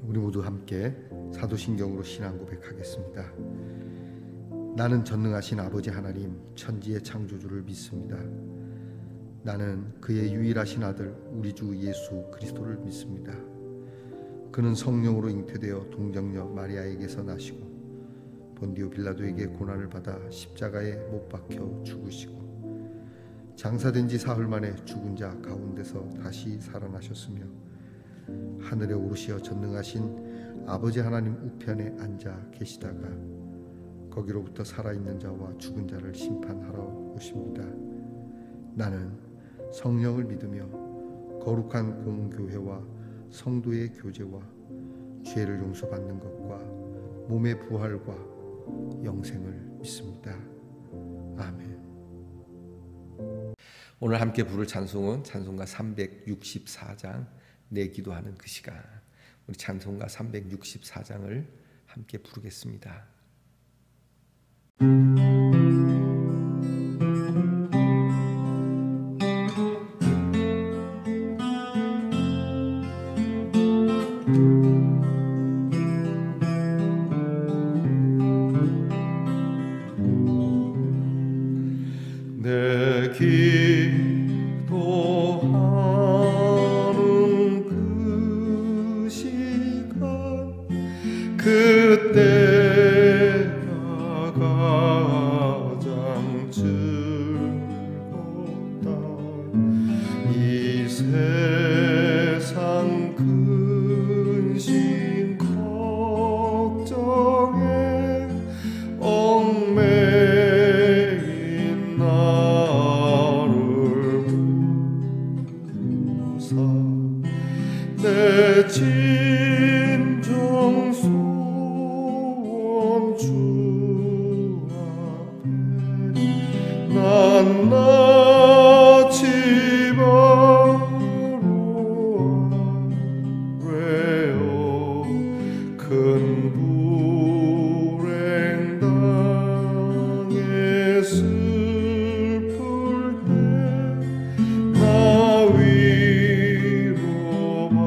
우리 모두 함께 사도신경으로 신앙 고백하겠습니다. 나는 전능하신 아버지 하나님 천지의 창조주를 믿습니다. 나는 그의 유일하신 아들 우리 주 예수 그리스도를 믿습니다. 그는 성령으로 잉태되어 동정녀 마리아에게서 나시고 본디오 빌라도에게 고난을 받아 십자가에 못 박혀 죽으시고 장사된 지 사흘 만에 죽은 자 가운데서 다시 살아나셨으며 하늘에 오르시어 전능하신 아버지 하나님 우편에 앉아 계시다가 거기로부터 살아있는 자와 죽은 자를 심판하러 오십니다. 나는 성령을 믿으며 거룩한 공교회와 성도의 교제와 죄를 용서받는 것과 몸의 부활과 영생을 믿습니다. 아멘. 오늘 함께 부를 찬송은 찬송가 364장 내 기도하는 그 시간. 우리 찬송가 364장을 함께 부르겠습니다. 내 기도하는 그 시간 그때가 가장 즐겁다. 이 세상 근심 걱정에 얽매인 나를 부사 내 진정 소원 주 앞에 난 나지 바로 큰 불행 당해 슬플 때 나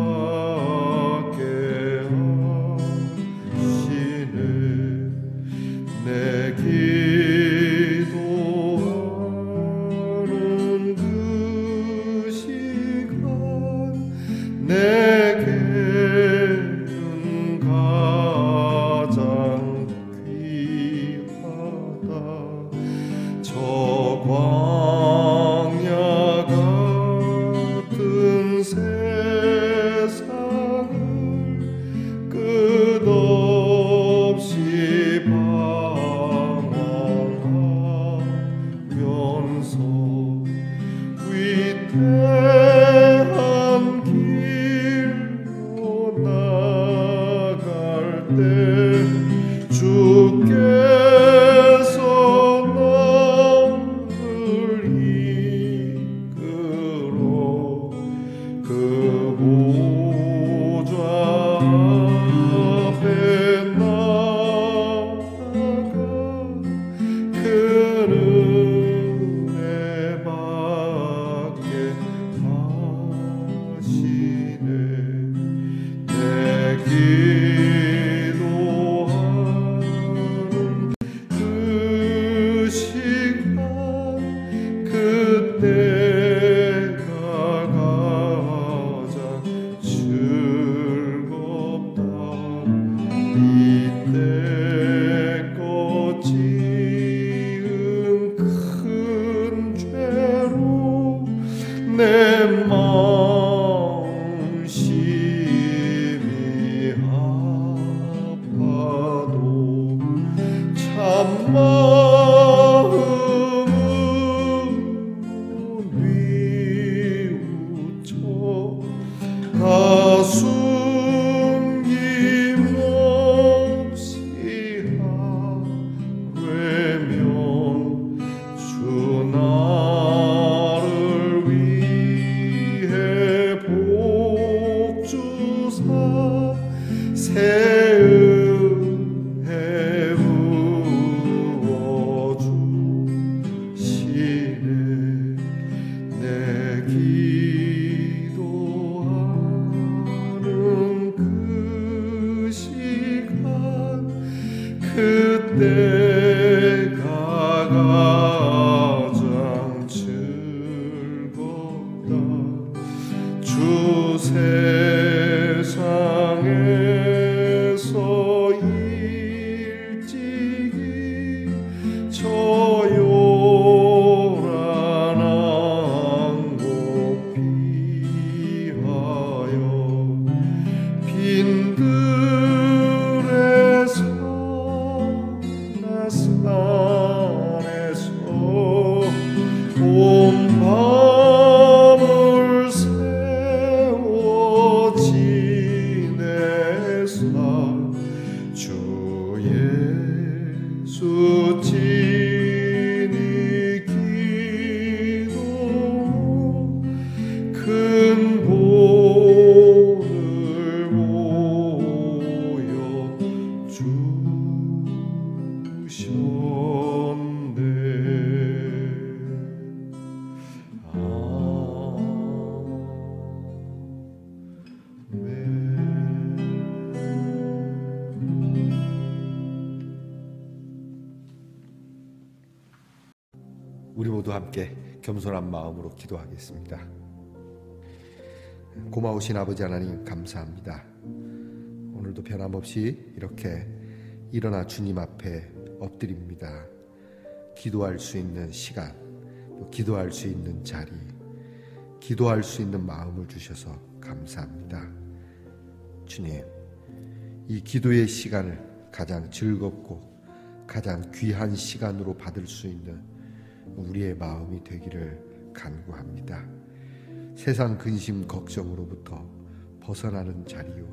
위로받게 하시네. 내 기도하는 그 시간 내게는 가장 귀하다. 저 광야 같은 세상을 끝없이 방황하면서 위태한 길로 나갈 때 주께서 나를 이끌어 그 보좌 앞에 나아가 그 은혜 받게 하시네. 내 기도하는 그 시간 그때가 가장 즐겁다. 이때껏 지은 큰 죄로 내 마음 심히 아파도 참 마음은 뉘우쳐 가슴 힘없이 하려면 주 나를 위해 복 주사 새 은혜 부어 주시네. 내 기도하는 그 모두 함께 겸손한 마음으로 기도하겠습니다. 고마우신 아버지 하나님 감사합니다. 오늘도 변함없이 이렇게 일어나 주님 앞에 엎드립니다. 기도할 수 있는 시간, 또 기도할 수 있는 자리, 기도할 수 있는 마음을 주셔서 감사합니다. 주님, 이 기도의 시간을 가장 즐겁고 가장 귀한 시간으로 받을 수 있는 우리의 마음이 되기를 간구합니다. 세상 근심 걱정으로부터 벗어나는 자리요,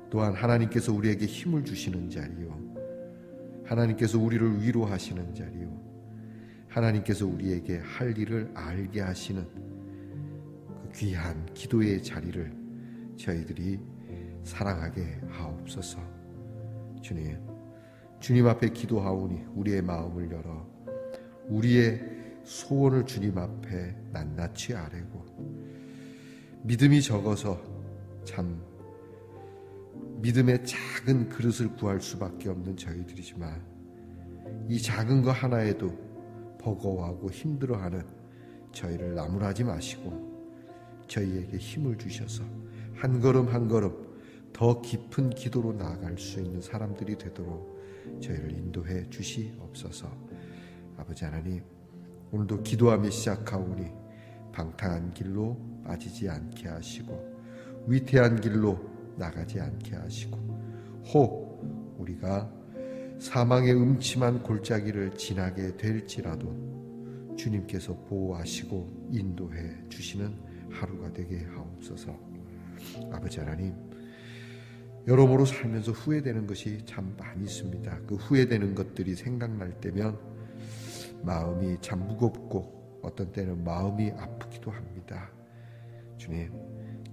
또한 하나님께서 우리에게 힘을 주시는 자리요, 하나님께서 우리를 위로하시는 자리요, 하나님께서 우리에게 할 일을 알게 하시는 그 귀한 기도의 자리를 저희들이 사랑하게 하옵소서. 주님 앞에 기도하오니 우리의 마음을 열어 우리의 소원을 주님 앞에 낱낱이 아뢰고, 믿음이 적어서 참 믿음의 작은 그릇을 구할 수밖에 없는 저희들이지만, 이 작은 거 하나에도 버거워하고 힘들어하는 저희를 나무라지 마시고 저희에게 힘을 주셔서 한 걸음 한 걸음 더 깊은 기도로 나아갈 수 있는 사람들이 되도록 저희를 인도해 주시옵소서. 아버지 하나님, 오늘도 기도하며 시작하오니 방탕한 길로 빠지지 않게 하시고 위태한 길로 나가지 않게 하시고, 혹 우리가 사망의 음침한 골짜기를 지나게 될지라도 주님께서 보호하시고 인도해 주시는 하루가 되게 하옵소서. 아버지 하나님, 여러모로 살면서 후회되는 것이 참 많이 있습니다. 그 후회되는 것들이 생각날 때면 마음이 참 무겁고 어떤 때는 마음이 아프기도 합니다. 주님,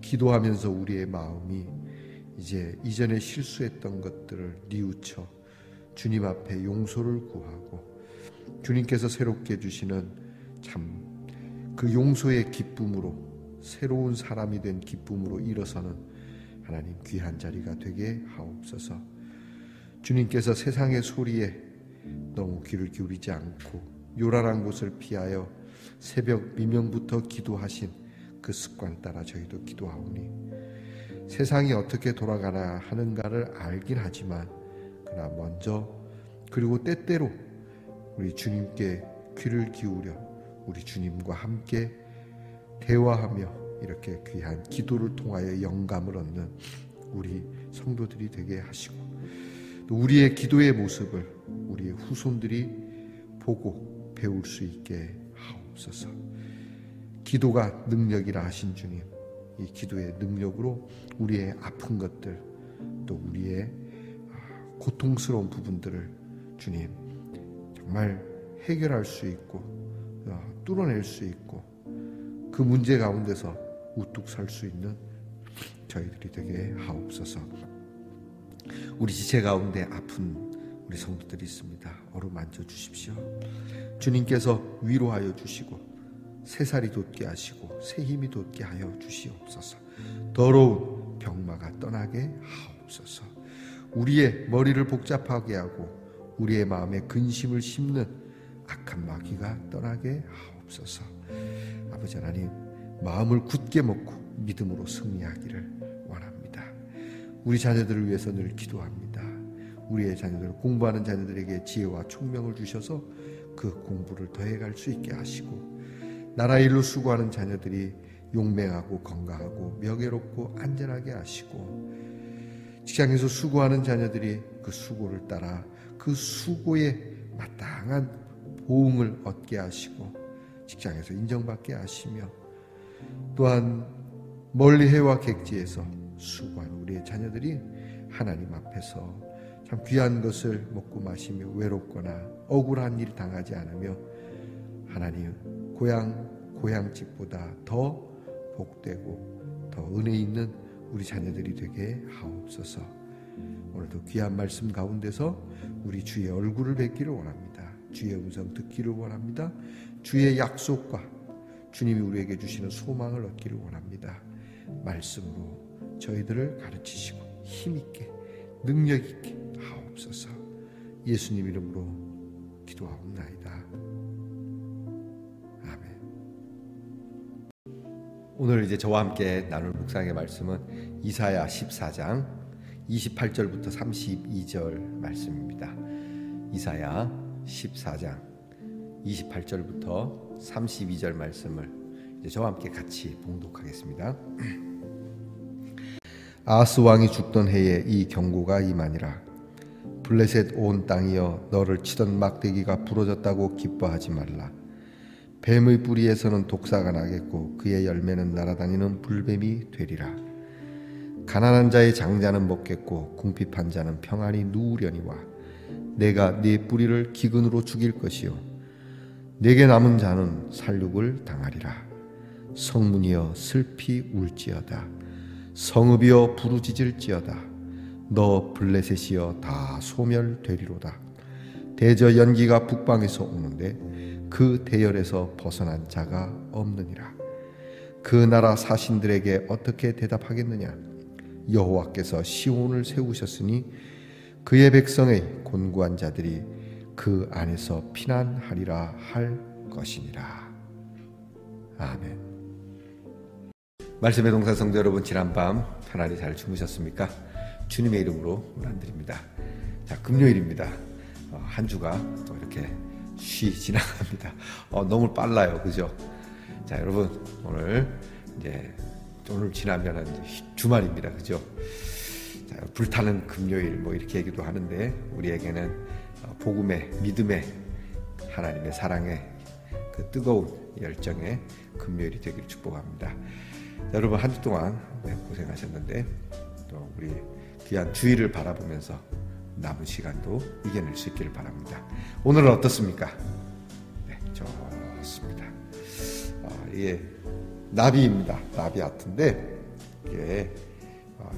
기도하면서 우리의 마음이 이제 이전에 실수했던 것들을 뉘우쳐 주님 앞에 용서를 구하고, 주님께서 새롭게 주시는 참 그 용서의 기쁨으로 새로운 사람이 된 기쁨으로 일어서는 하나님 귀한 자리가 되게 하옵소서. 주님께서 세상의 소리에 너무 귀를 기울이지 않고 요란한 곳을 피하여 새벽 미명부터 기도하신 그 습관 따라 저희도 기도하오니, 세상이 어떻게 돌아가나 하는가를 알긴 하지만 그러나 먼저 그리고 때때로 우리 주님께 귀를 기울여 우리 주님과 함께 대화하며 이렇게 귀한 기도를 통하여 영감을 얻는 우리 성도들이 되게 하시고, 또 우리의 기도의 모습을 우리의 후손들이 보고 배울 수 있게 하옵소서. 기도가 능력이라 하신 주님, 이 기도의 능력으로 우리의 아픈 것들, 또 우리의 고통스러운 부분들을 주님 정말 해결할 수 있고 뚫어낼 수 있고 그 문제 가운데서 우뚝 설 수 있는 저희들이 되게 하옵소서. 우리 지체 가운데 아픈 우리 성도들이 있습니다. 어루만져 주십시오. 주님께서 위로하여 주시고 새살이 돋게 하시고 새 힘이 돋게 하여 주시옵소서. 더러운 병마가 떠나게 하옵소서. 우리의 머리를 복잡하게 하고 우리의 마음에 근심을 심는 악한 마귀가 떠나게 하옵소서. 아버지 하나님, 마음을 굳게 먹고 믿음으로 승리하기를 원합니다. 우리 자녀들을 위해서 늘 기도합니다. 우리의 자녀들, 공부하는 자녀들에게 지혜와 총명을 주셔서 그 공부를 더해갈 수 있게 하시고, 나라 일로 수고하는 자녀들이 용맹하고 건강하고 명예롭고 안전하게 하시고, 직장에서 수고하는 자녀들이 그 수고를 따라 그 수고에 마땅한 보응을 얻게 하시고 직장에서 인정받게 하시며, 또한 멀리 해와 객지에서 수고하는 우리의 자녀들이 하나님 앞에서 참 귀한 것을 먹고 마시며 외롭거나 억울한 일 당하지 않으며 하나님 고향집보다 더 복되고 더 은혜 있는 우리 자녀들이 되게 하옵소서. 오늘도 귀한 말씀 가운데서 우리 주의 얼굴을 뵙기를 원합니다. 주의 음성 듣기를 원합니다. 주의 약속과 주님이 우리에게 주시는 소망을 얻기를 원합니다. 말씀으로 저희들을 가르치시고 힘있게 능력있게 하옵소서. 예수님 이름으로 기도하옵나이다. 오늘 이제 저와 함께 나눌 묵상의 말씀은 이사야 14장 28절부터 32절 말씀입니다. 이사야 14장 28절부터 32절 말씀을 이제 저와 함께 같이 봉독하겠습니다. 아하스 왕이 죽던 해에 이 경고가 임하니라. 블레셋 온 땅이여, 너를 치던 막대기가 부러졌다고 기뻐하지 말라. 뱀의 뿌리에서는 독사가 나겠고 그의 열매는 날아다니는 불뱀이 되리라. 가난한 자의 장자는 먹겠고 궁핍한 자는 평안히 누우려니와 내가 네 뿌리를 기근으로 죽일 것이요 내게 남은 자는 살육을 당하리라. 성문이여 슬피 울지어다. 성읍이여 부르짖을지어다. 너 블레셋이여 다 소멸되리로다. 대저 연기가 북방에서 오는데 그 대열에서 벗어난 자가 없느니라. 그 나라 사신들에게 어떻게 대답하겠느냐? 여호와께서 시온을 세우셨으니 그의 백성의 곤고한 자들이 그 안에서 피난하리라 할 것이니라. 아멘. 말씀의 동산 성도 여러분, 지난밤 편안히 잘 주무셨습니까? 주님의 이름으로 문안드립니다. 자, 금요일입니다. 한 주가 또 이렇게 쉬 지나갑니다. 너무 빨라요, 그죠? 자, 여러분, 오늘 지나면은 주말입니다, 그죠? 자, 불타는 금요일 뭐 이렇게 얘기도 하는데 우리에게는 복음의, 믿음의, 하나님의 사랑의 그 뜨거운 열정의 금요일이 되기를 축복합니다. 자, 여러분, 한 주 동안 고생하셨는데 또 우리 귀한 주일을 바라보면서 남은 시간도 이겨낼 수 있기를 바랍니다. 오늘은 어떻습니까? 네, 좋습니다. 이게 나비입니다. 나비 아트인데 이게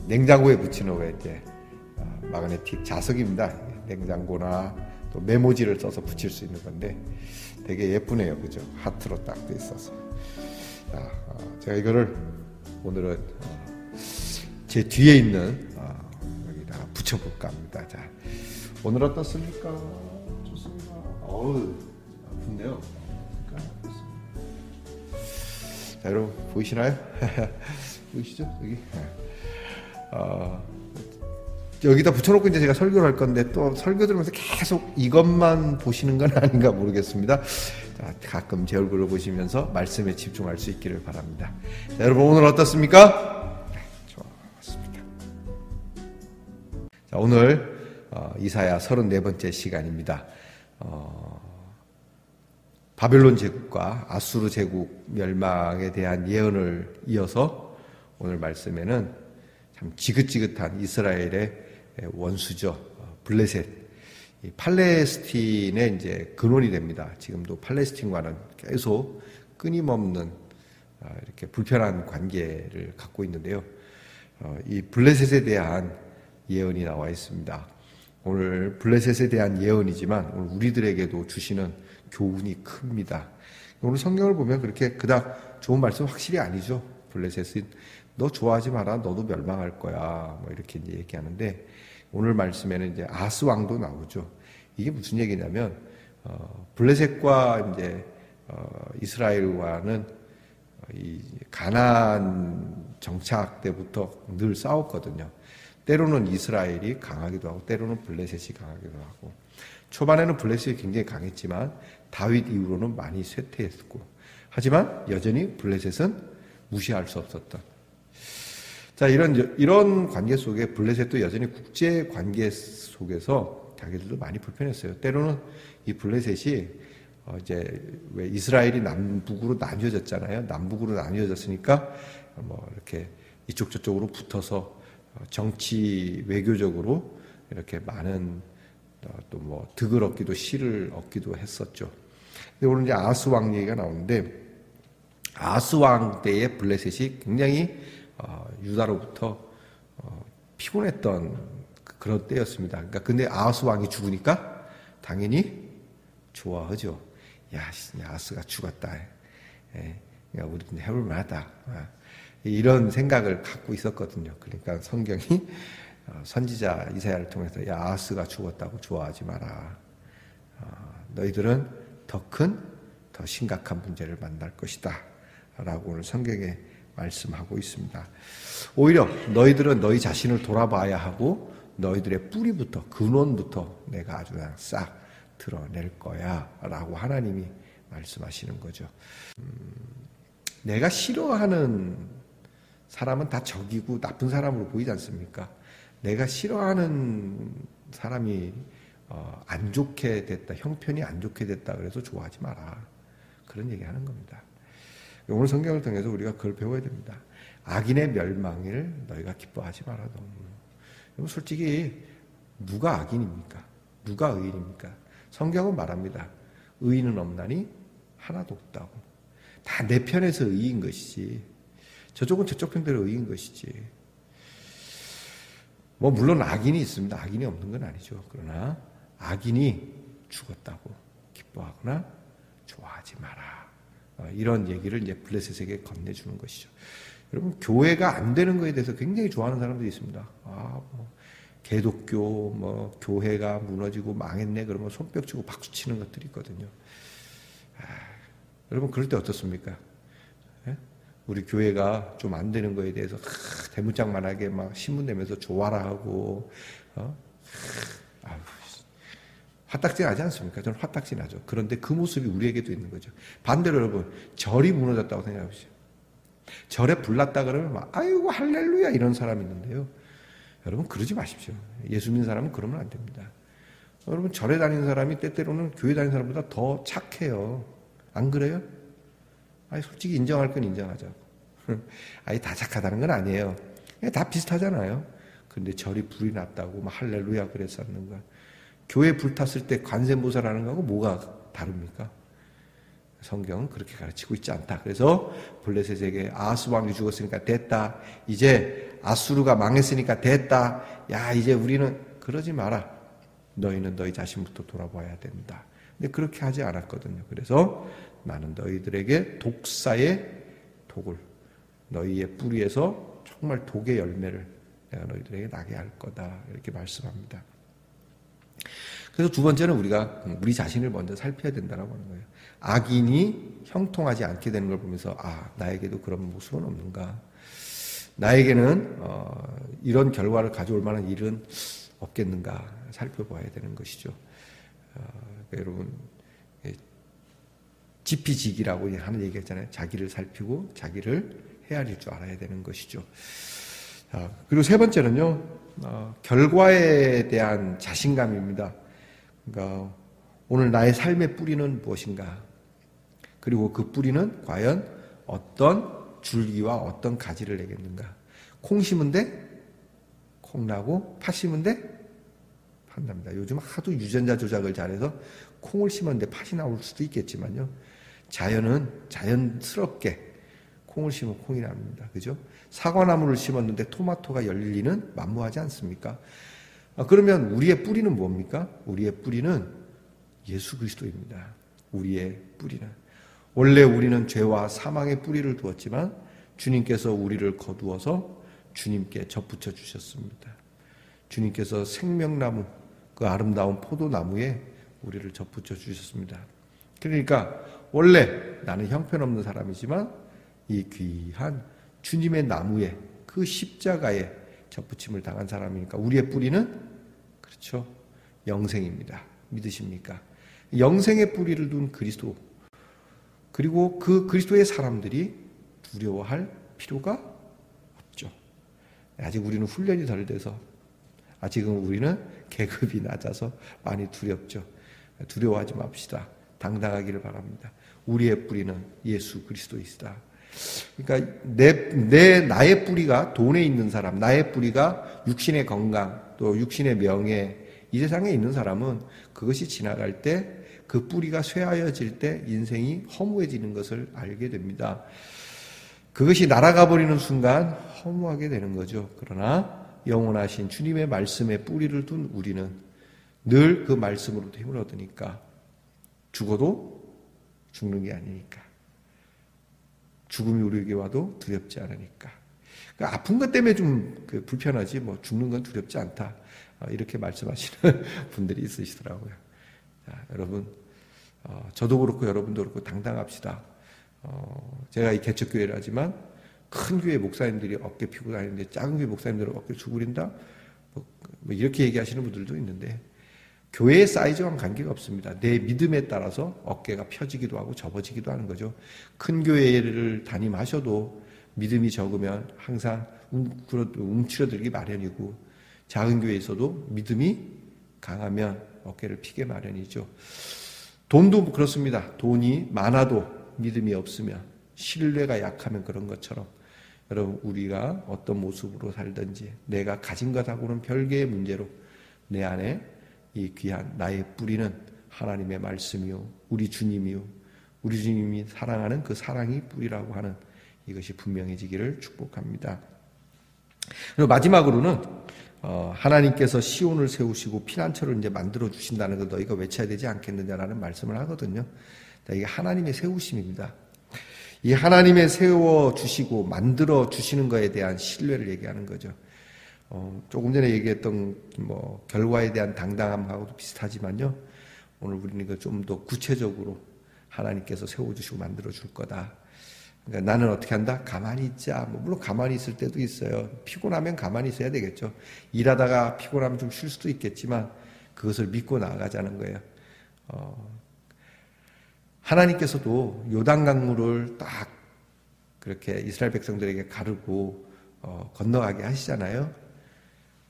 냉장고에 붙이는 왜 이제 마그네틱 자석입니다. 냉장고나 또 메모지를 써서 붙일 수 있는 건데 되게 예쁘네요, 그죠? 하트로 딱 돼 있어서. 자, 제가 이거를 오늘은 제 뒤에 있는 여기다가 붙여볼까 합니다. 자, 오늘 어떻습니까? 좋습니다. 어우, 아픈데요. 자, 여러분 보이시나요? 보이시죠? 여기. 여기다 붙여놓고 이제 제가 설교를 할 건데 또 설교 들으면서 계속 이것만 보시는 건 아닌가 모르겠습니다. 자, 가끔 제 얼굴을 보시면서 말씀에 집중할 수 있기를 바랍니다. 자, 여러분 오늘 어떻습니까? 네, 좋습니다. 자, 오늘 이사야 34번째 시간입니다. 바벨론 제국과 아수르 제국 멸망에 대한 예언을 이어서 오늘 말씀에는 참 지긋지긋한 이스라엘의 원수죠. 블레셋. 팔레스틴의 이제 근원이 됩니다. 지금도 팔레스틴과는 계속 끊임없는 이렇게 불편한 관계를 갖고 있는데요. 이 블레셋에 대한 예언이 나와 있습니다. 오늘 블레셋에 대한 예언이지만 오늘 우리들에게도 주시는 교훈이 큽니다. 오늘 성경을 보면 그렇게 그닥 좋은 말씀 확실히 아니죠. 블레셋은 너 좋아하지 마라, 너도 멸망할 거야, 뭐 이렇게 이제 얘기하는데 오늘 말씀에는 이제 아하스 왕도 나오죠. 이게 무슨 얘기냐면 블레셋과 이제 이스라엘과는 이 가나안 정착 때부터 늘 싸웠거든요. 때로는 이스라엘이 강하기도 하고 때로는 블레셋이 강하기도 하고 초반에는 블레셋이 굉장히 강했지만 다윗 이후로는 많이 쇠퇴했고 하지만 여전히 블레셋은 무시할 수 없었던 자 이런 관계 속에 블레셋도 여전히 국제 관계 속에서 자기들도 많이 불편했어요. 때로는 이 블레셋이 이제 왜 이스라엘이 남북으로 나뉘어졌잖아요. 남북으로 나뉘어졌으니까 뭐 이렇게 이쪽 저쪽으로 붙어서 정치 외교적으로 이렇게 많은 또 뭐 득을 얻기도 실을 얻기도 했었죠. 근데 오늘 이제 아하스 왕 얘기가 나오는데 아하스 왕 때의 블레셋이 굉장히 유다로부터 피곤했던 그런 때였습니다. 그러니까 근데 아하스 왕이 죽으니까 당연히 좋아하죠. 야, 아하스가 죽었다. 야, 우리도 해볼 만하다. 이런 생각을 갖고 있었거든요. 그러니까 성경이 선지자 이사야를 통해서 야, 아하스가 죽었다고 좋아하지 마라. 너희들은 더 큰, 더 심각한 문제를 만날 것이다. 라고 오늘 성경에 말씀하고 있습니다. 오히려 너희들은 너희 자신을 돌아봐야 하고 너희들의 뿌리부터, 근원부터 내가 아주 그냥 싹 드러낼 거야 라고 하나님이 말씀하시는 거죠. 내가 싫어하는 사람은 다 적이고 나쁜 사람으로 보이지 않습니까? 내가 싫어하는 사람이 안 좋게 됐다, 형편이 안 좋게 됐다 그래서 좋아하지 마라, 그런 얘기하는 겁니다. 오늘 성경을 통해서 우리가 그걸 배워야 됩니다. 악인의 멸망을 너희가 기뻐하지 마라. 너무 솔직히 누가 악인입니까? 누가 의인입니까? 성경은 말합니다. 의인은 없나니 하나도 없다고. 다 내 편에서 의인 것이지, 저쪽은 저쪽 편대로 의인 것이지. 뭐 물론 악인이 있습니다. 악인이 없는 건 아니죠. 그러나 악인이 죽었다고 기뻐하거나 좋아하지 마라. 이런 얘기를 이제 블레셋에게 건네주는 것이죠. 여러분, 교회가 안 되는 것에 대해서 굉장히 좋아하는 사람들이 있습니다. 개독교, 교회가 무너지고 망했네 그러면 손뼉 치고 박수 치는 것들이 있거든요. 여러분, 그럴 때 어떻습니까? 예? 우리 교회가 좀 안 되는 거에 대해서 대문짝만하게 막 신문 내면서 좋아라 하고, 화딱지 나지 않습니까? 저는 화딱지 나죠. 그런데 그 모습이 우리에게도 있는 거죠. 반대로 여러분, 절이 무너졌다고 생각해 보시죠. 절에 불났다 그러면 막 아이고 할렐루야 이런 사람이 있는데요. 여러분, 그러지 마십시오. 예수 믿는 사람은 그러면 안 됩니다. 여러분, 절에 다니는 사람이 때때로는 교회 다니는 사람보다 더 착해요. 안 그래요? 솔직히 인정할 건 인정하자고. 다 착하다는 건 아니에요. 다 비슷하잖아요. 그런데 절이 불이 났다고 막 할렐루야 그랬었는가. 교회 불탔을 때 관세음보살하는 거하고 뭐가 다릅니까? 성경은 그렇게 가르치고 있지 않다. 그래서 블레셋에게 아하스 왕이 죽었으니까 됐다. 이제 아수르가 망했으니까 됐다. 야, 이제 우리는 그러지 마라. 너희는 너희 자신부터 돌아봐야 된다. 근데 그렇게 하지 않았거든요. 그래서 나는 너희들에게 독사의 독을, 너희의 뿌리에서 정말 독의 열매를 내가 너희들에게 나게 할 거다. 이렇게 말씀합니다. 그래서 두 번째는 우리가 우리 자신을 먼저 살펴야 된다고 하는 거예요. 악인이 형통하지 않게 되는 걸 보면서 나에게도 그런 모습은 없는가? 나에게는 이런 결과를 가져올 만한 일은 없겠는가? 살펴봐야 되는 것이죠. 여러분, 지피지기라고 하는 얘기가 있잖아요. 자기를 살피고 자기를 헤아릴 줄 알아야 되는 것이죠. 그리고 세 번째는요, 결과에 대한 자신감입니다. 그러니까 오늘 나의 삶의 뿌리는 무엇인가? 그리고 그 뿌리는 과연 어떤 줄기와 어떤 가지를 내겠는가? 콩 심은 데 콩 나고, 팥 심은 데 팥 납니다. 요즘 하도 유전자 조작을 잘해서 콩을 심었는데 팥이 나올 수도 있겠지만요, 자연은 자연스럽게 콩을 심으면 콩이 납니다. 그죠? 사과나무를 심었는데 토마토가 열리는 만무하지 않습니까? 그러면 우리의 뿌리는 뭡니까? 우리의 뿌리는 예수 그리스도입니다. 우리의 뿌리는. 원래 우리는 죄와 사망의 뿌리를 두었지만 주님께서 우리를 거두어서 주님께 접붙여 주셨습니다. 주님께서 생명나무, 그 아름다운 포도나무에 우리를 접붙여 주셨습니다. 그러니까 원래 나는 형편없는 사람이지만 이 귀한 주님의 나무에, 그 십자가에 접붙임을 당한 사람이니까 우리의 뿌리는, 그렇죠, 영생입니다. 믿으십니까? 영생의 뿌리를 둔 그리스도, 그리고 그 그리스도의 사람들이 두려워할 필요가 없죠. 아직 우리는 훈련이 덜 돼서, 아직은 우리는 계급이 낮아서 많이 두렵죠. 두려워하지 맙시다. 당당하기를 바랍니다. 우리의 뿌리는 예수 그리스도이시다. 그러니까 나의 뿌리가 돈에 있는 사람, 나의 뿌리가 육신의 건강, 또 육신의 명예, 이 세상에 있는 사람은 그것이 지나갈 때, 그 뿌리가 쇠하여질 때 인생이 허무해지는 것을 알게 됩니다. 그것이 날아가 버리는 순간 허무하게 되는 거죠. 그러나 영원하신 주님의 말씀에 뿌리를 둔 우리는 늘 그 말씀으로부터 힘을 얻으니까, 죽어도 죽는 게 아니니까, 죽음이 우리에게 와도 두렵지 않으니까. 그러니까 아픈 것 때문에 좀 불편하지, 죽는 건 두렵지 않다, 이렇게 말씀하시는 분들이 있으시더라고요. 자, 여러분, 저도 그렇고 여러분도 그렇고 당당합시다. 제가 이 개척교회를 하지만 큰 교회 목사님들이 어깨 피고 다니는데 작은 교회 목사님들은 어깨를 주부린다? 뭐 이렇게 얘기하시는 분들도 있는데, 교회의 사이즈와는 관계가 없습니다. 내 믿음에 따라서 어깨가 펴지기도 하고 접어지기도 하는 거죠. 큰 교회를 담임하셔도 믿음이 적으면 항상 움츠러들기 마련이고, 작은 교회에서도 믿음이 강하면 어깨를 피게 마련이죠. 돈도 그렇습니다. 돈이 많아도 믿음이 없으면, 신뢰가 약하면 그런 것처럼, 여러분, 우리가 어떤 모습으로 살든지 내가 가진 것하고는 별개의 문제로 내 안에 이 귀한 나의 뿌리는 하나님의 말씀이요, 우리 주님이요, 우리 주님이 사랑하는 그 사랑이 뿌리라고 하는 이것이 분명해지기를 축복합니다. 그리고 마지막으로는 하나님께서 시온을 세우시고 피난처를 이제 만들어 주신다는 거 너희가 외쳐야 되지 않겠느냐라는 말씀을 하거든요. 이게 하나님의 세우심입니다. 이 하나님의 세워 주시고 만들어 주시는 것에 대한 신뢰를 얘기하는 거죠. 조금 전에 얘기했던 결과에 대한 당당함하고도 비슷하지만요. 오늘 우리는 이거 좀 더 구체적으로 하나님께서 세워주시고 만들어 줄 거다. 그러니까 나는 어떻게 한다? 가만히 있자. 물론 가만히 있을 때도 있어요. 피곤하면 가만히 있어야 되겠죠. 일하다가 피곤하면 좀 쉴 수도 있겠지만 그것을 믿고 나아가자는 거예요. 하나님께서도 요단강물을 딱 그렇게 이스라엘 백성들에게 가르고 건너가게 하시잖아요.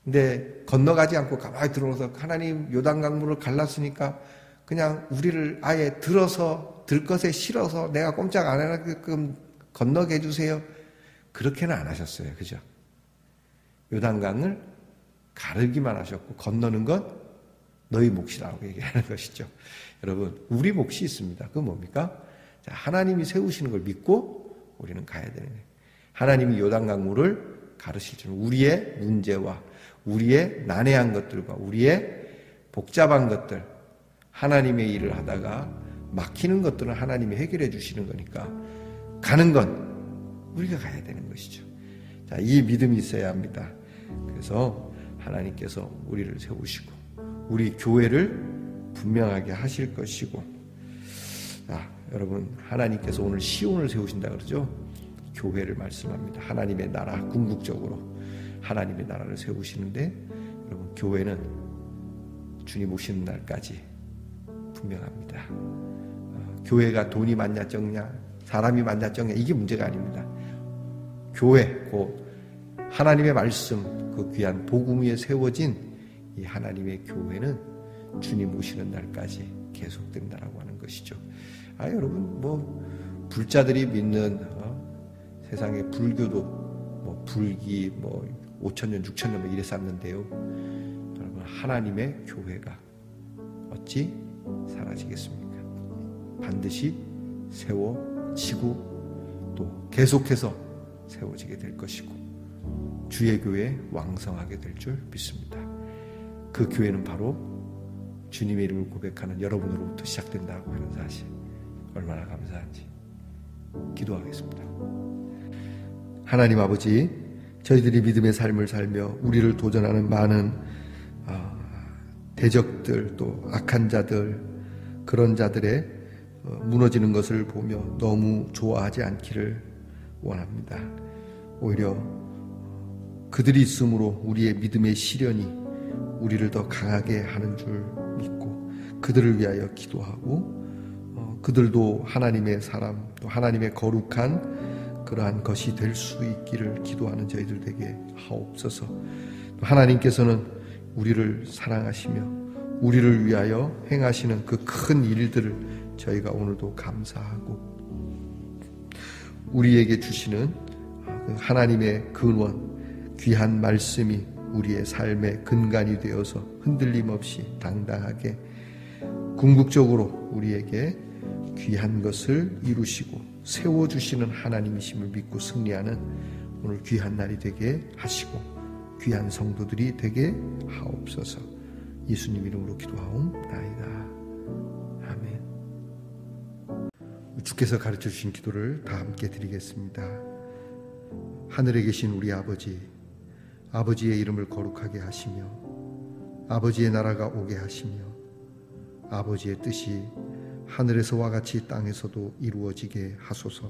근데 건너가지 않고 가만히 들어서 하나님 요단강물을 갈랐으니까 그냥 우리를 아예 들 것에 실어서 내가 꼼짝 안 하게끔 건너게 해주세요. 그렇게는 안 하셨어요. 그죠? 요단강을 가르기만 하셨고 건너는 건 너희 몫이라고 얘기하는 것이죠. 여러분, 우리 몫이 있습니다. 그건 뭡니까? 자, 하나님이 세우시는 걸 믿고 우리는 가야 되는 거예요. 하나님이 요단강물을 가르실 줄, 우리의 문제와 우리의 난해한 것들과 우리의 복잡한 것들, 하나님의 일을 하다가 막히는 것들은 하나님이 해결해 주시는 거니까 가는 건 우리가 가야 되는 것이죠. 자, 이 믿음이 있어야 합니다. 그래서 하나님께서 우리를 세우시고 우리 교회를 분명하게 하실 것이고, 자, 여러분, 하나님께서 오늘 시온을 세우신다 그러죠. 교회를 말씀합니다. 하나님의 나라, 궁극적으로 하나님의 나라를 세우시는데, 여러분, 교회는 주님 오시는 날까지 분명합니다. 교회가 돈이 많냐 적냐, 사람이 많냐 적냐, 이게 문제가 아닙니다. 교회, 곧 하나님의 말씀, 그 귀한 복음 위에 세워진 이 하나님의 교회는 주님 오시는 날까지 계속된다라고 하는 것이죠. 여러분, 불자들이 믿는 세상의 불교도 불기 5,000년, 6,000년 이래 쌌는데요. 여러분, 하나님의 교회가 어찌 사라지겠습니까? 반드시 세워지고 또 계속해서 세워지게 될 것이고 주의 교회 왕성하게 될 줄 믿습니다. 그 교회는 바로 주님의 이름을 고백하는 여러분으로부터 시작된다고 하는 사실, 얼마나 감사한지 기도하겠습니다. 하나님 아버지, 저희들이 믿음의 삶을 살며 우리를 도전하는 많은 대적들, 또 악한 자들, 그런 자들의 무너지는 것을 보며 너무 좋아하지 않기를 원합니다. 오히려 그들이 있으므로 우리의 믿음의 시련이 우리를 더 강하게 하는 줄 믿고 그들을 위하여 기도하고, 그들도 하나님의 사람, 또 하나님의 거룩한 그러한 것이 될 수 있기를 기도하는 저희들 되게 하옵소서. 또 하나님께서는 우리를 사랑하시며 우리를 위하여 행하시는 그 큰 일들을 저희가 오늘도 감사하고, 우리에게 주시는 하나님의 근원, 귀한 말씀이 우리의 삶의 근간이 되어서 흔들림 없이 당당하게 궁극적으로 우리에게 귀한 것을 이루시고 세워주시는 하나님이심을 믿고 승리하는 오늘 귀한 날이 되게 하시고 귀한 성도들이 되게 하옵소서. 예수님 이름으로 기도하옵나이다. 아멘. 주께서 가르쳐 주신 기도를 다 함께 드리겠습니다. 하늘에 계신 우리 아버지, 아버지의 이름을 거룩하게 하시며 아버지의 나라가 오게 하시며 아버지의 뜻이 하늘에서와 같이 땅에서도 이루어지게 하소서.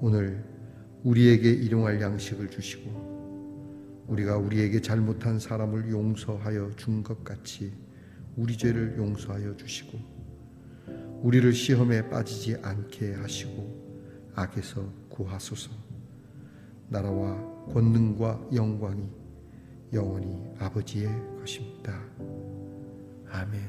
오늘 우리에게 일용할 양식을 주시고 우리가 우리에게 잘못한 사람을 용서하여 준 것 같이 우리 죄를 용서하여 주시고 우리를 시험에 빠지지 않게 하시고 악에서 구하소서. 나라와 권능과 영광이 영원히 아버지의 것입니다. 아멘.